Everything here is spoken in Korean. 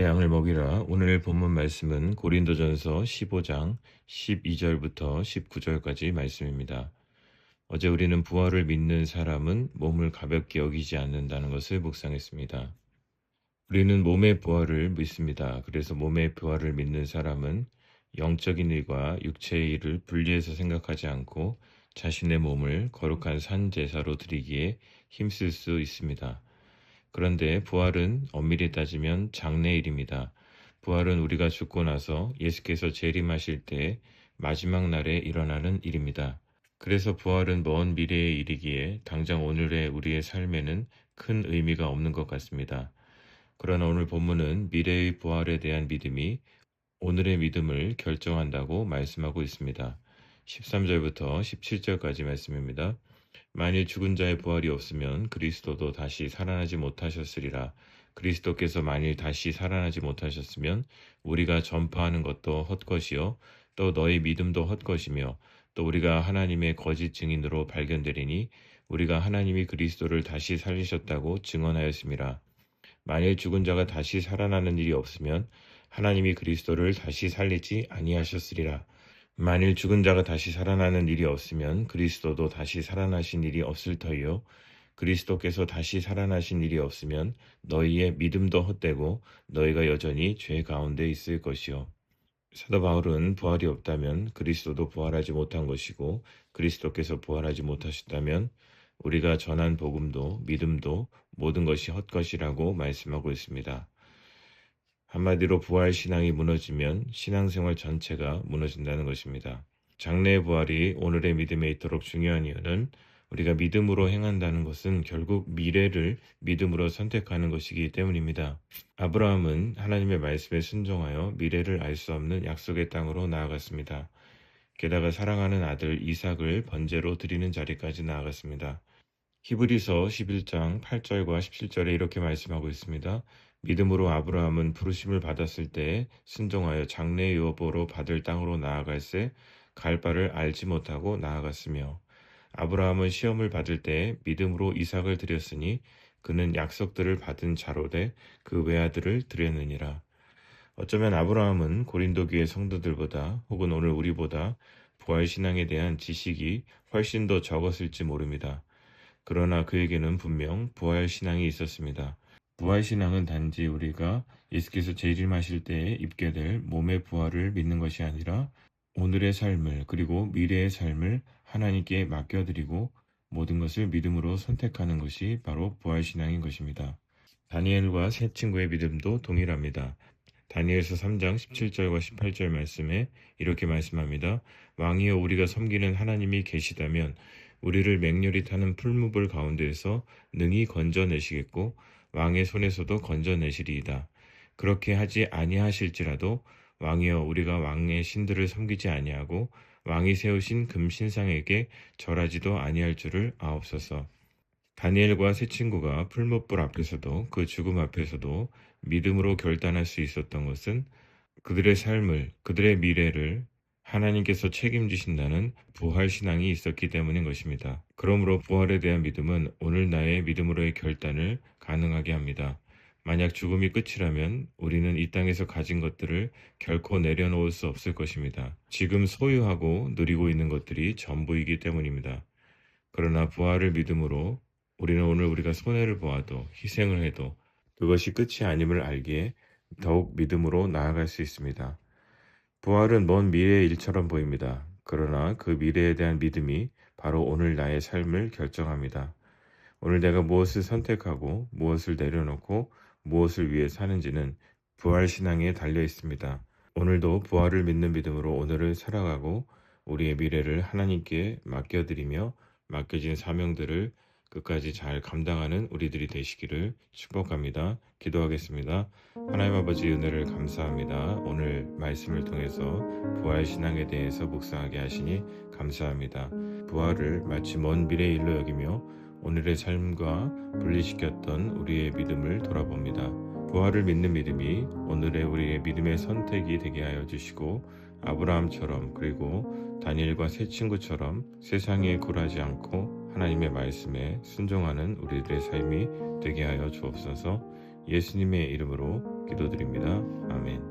내 양을 먹이라. 오늘 본문 말씀은 고린도전서 15장 12절부터 19절까지 말씀입니다. 어제 우리는 부활을 믿는 사람은 몸을 가볍게 여기지 않는다는 것을 묵상했습니다. 우리는 몸의 부활을 믿습니다. 그래서 몸의 부활을 믿는 사람은 영적인 일과 육체의 일을 분리해서 생각하지 않고 자신의 몸을 거룩한 산 제사로 드리기에 힘쓸 수 있습니다. 그런데 부활은 엄밀히 따지면 장래일입니다. 부활은 우리가 죽고 나서 예수께서 재림하실 때 마지막 날에 일어나는 일입니다. 그래서 부활은 먼 미래의 일이기에 당장 오늘의 우리의 삶에는 큰 의미가 없는 것 같습니다. 그러나 오늘 본문은 미래의 부활에 대한 믿음이 오늘의 믿음을 결정한다고 말씀하고 있습니다. 13절부터 17절까지 말씀입니다. 만일 죽은 자의 부활이 없으면 그리스도도 다시 살아나지 못하셨으리라. 그리스도께서 만일 다시 살아나지 못하셨으면 우리가 전파하는 것도 헛것이요 또 너희 믿음도 헛것이며 또 우리가 하나님의 거짓 증인으로 발견되리니 우리가 하나님이 그리스도를 다시 살리셨다고 증언하였음이라. 만일 죽은 자가 다시 살아나는 일이 없으면 하나님이 그리스도를 다시 살리지 아니하셨으리라. 만일 죽은 자가 다시 살아나는 일이 없으면 그리스도도 다시 살아나신 일이 없을 터이요. 그리스도께서 다시 살아나신 일이 없으면 너희의 믿음도 헛되고 너희가 여전히 죄 가운데 있을 것이요. 사도 바울은 부활이 없다면 그리스도도 부활하지 못한 것이고 그리스도께서 부활하지 못하셨다면 우리가 전한 복음도 믿음도 모든 것이 헛것이라고 말씀하고 있습니다. 한마디로 부활 신앙이 무너지면 신앙생활 전체가 무너진다는 것입니다. 장래의 부활이 오늘의 믿음에 있도록 중요한 이유는 우리가 믿음으로 행한다는 것은 결국 미래를 믿음으로 선택하는 것이기 때문입니다. 아브라함은 하나님의 말씀에 순종하여 미래를 알 수 없는 약속의 땅으로 나아갔습니다. 게다가 사랑하는 아들 이삭을 번제로 드리는 자리까지 나아갔습니다. 히브리서 11장 8절과 17절에 이렇게 말씀하고 있습니다. 믿음으로 아브라함은 부르심을 받았을 때 순종하여 장래의 여보로 받을 땅으로 나아갈새 갈 바를 알지 못하고 나아갔으며 아브라함은 시험을 받을 때 믿음으로 이삭을 드렸으니 그는 약속들을 받은 자로되 그 외아들을 드렸느니라. 어쩌면 아브라함은 고린도 교회 성도들보다 혹은 오늘 우리보다 부활신앙에 대한 지식이 훨씬 더 적었을지 모릅니다. 그러나 그에게는 분명 부활신앙이 있었습니다. 부활신앙은 단지 우리가 예수께서 재림하실 때에 입게 될 몸의 부활을 믿는 것이 아니라 오늘의 삶을 그리고 미래의 삶을 하나님께 맡겨드리고 모든 것을 믿음으로 선택하는 것이 바로 부활신앙인 것입니다. 다니엘과 세 친구의 믿음도 동일합니다. 다니엘서 3장 17절과 18절 말씀에 이렇게 말씀합니다. 왕이여 우리가 섬기는 하나님이 계시다면 우리를 맹렬히 타는 풀무불 가운데에서 능히 건져내시겠고 왕의 손에서도 건져내시리이다. 그렇게 하지 아니하실지라도 왕이여 우리가 왕의 신들을 섬기지 아니하고 왕이 세우신 금신상에게 절하지도 아니할 줄을 아옵소서. 다니엘과 세 친구가 풀무불 앞에서도 그 죽음 앞에서도 믿음으로 결단할 수 있었던 것은 그들의 삶을, 그들의 미래를 하나님께서 책임지신다는 부활신앙이 있었기 때문인 것입니다. 그러므로 부활에 대한 믿음은 오늘 나의 믿음으로의 결단을 가능하게 합니다. 만약 죽음이 끝이라면 우리는 이 땅에서 가진 것들을 결코 내려놓을 수 없을 것입니다. 지금 소유하고 누리고 있는 것들이 전부이기 때문입니다. 그러나 부활을 믿음으로 우리는 오늘 우리가 손해를 보아도 희생을 해도 그것이 끝이 아님을 알기에 더욱 믿음으로 나아갈 수 있습니다. 부활은 먼 미래의 일처럼 보입니다. 그러나 그 미래에 대한 믿음이 바로 오늘 나의 삶을 결정합니다. 오늘 내가 무엇을 선택하고 무엇을 내려놓고 무엇을 위해 사는지는 부활신앙에 달려 있습니다. 오늘도 부활을 믿는 믿음으로 오늘을 살아가고 우리의 미래를 하나님께 맡겨드리며 맡겨진 사명들을 끝까지 잘 감당하는 우리들이 되시기를 축복합니다. 기도하겠습니다. 하나님 아버지 은혜를 감사합니다. 오늘 말씀을 통해서 부활신앙에 대해서 묵상하게 하시니 감사합니다. 부활을 마치 먼 미래의 일로 여기며 오늘의 삶과 분리시켰던 우리의 믿음을 돌아봅니다. 부활을 믿는 믿음이 오늘의 우리의 믿음의 선택이 되게 하여 주시고 아브라함처럼 그리고 다니엘과 세 친구처럼 세상에 굴하지 않고 하나님의 말씀에 순종하는 우리들의 삶이 되게 하여 주옵소서. 예수님의 이름으로 기도드립니다. 아멘.